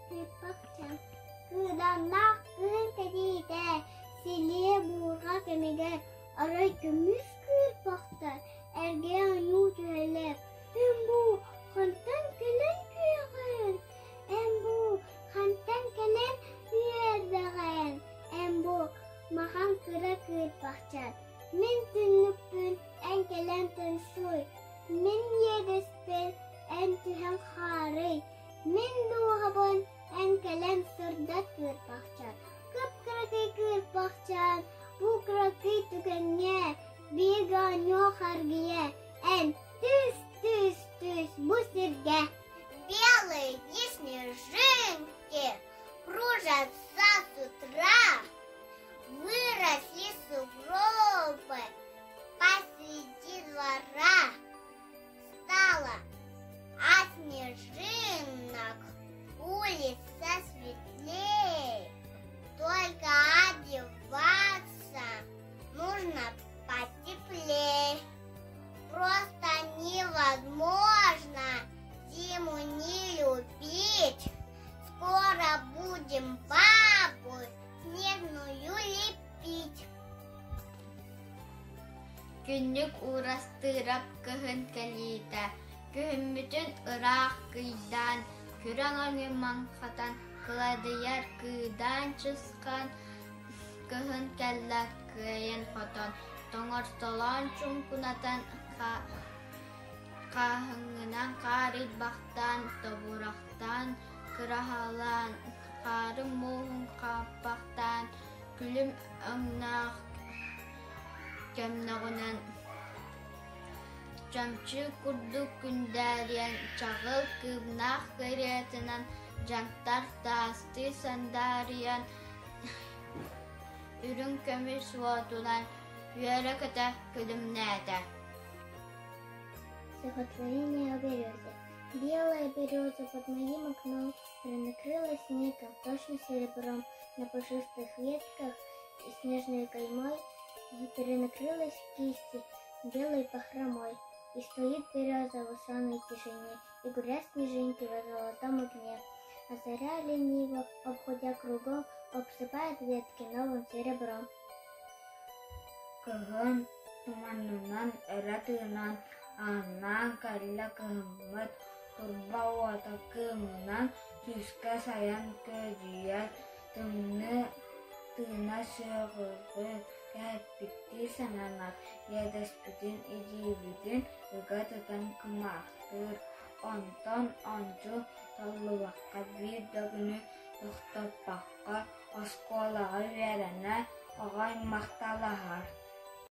kırpakçam. Kırannak kırın tedide. Siliye buğra kemege. Aray gümüş kırpaktar. Ergeyen yutu helep. Embu kantan kelen kuyağın. Embu kantan kelen kuyağın. Embu mahan kıra kırpakçam. Min tünlüpün en kelen tünsuy. Min yedespin en tühen xarıy. Min duhabın en kelen sırdat kırpakçam. Kıpkırakıy kırpakçam. Bu kırakıy tükenye. Bir ganyo hargiye. En tüs bu сырге. Белые снежинки кружатся с утра. Выросли сугробы посреди двора. Стало от снежинок улица светлее. Только одеваться нужно потеплее. Просто невозможно зиму не любить. Скоро будем бабу снежную лепить. Günlük uğraştırıp kıhın kelite. Kühümmütün ırak kıydan. Kürananı mankatan. Kıladıyer kıydan çıskan. Kıhın kellat kıyın foton. Toңортолон чуңкунатан кахыңынан карит бактан тобурактан кырахалан карым моһун каппактан күлүм ыңнах кемнагынан чамчы курдук күндәрен чагыл кыбнах кыретынан жантар тасты сандариян үрүн көмүр суотунан Вераката кылымната. Стихотворение о березе. Белая береза под моим окном перенакрылась снегом, точно серебром. На пушистых ветках и снежной каймой перенакрылась кисти белой бахромой. И стоит береза в сонной тишине, и гулят снежинки во золотом огне. А заря лениво, обходя кругом, обсыпает ветки новым серебром. Kehun tumanunan erateunan anang karila kehemet turba wata kemunan juska sayang kejian temne tena serupe kapiti sanana ya daspitin ijibidin juga tetan kemaktur onton onco taluwakat bidagene dokter pakar sekolah werana orang maktalahar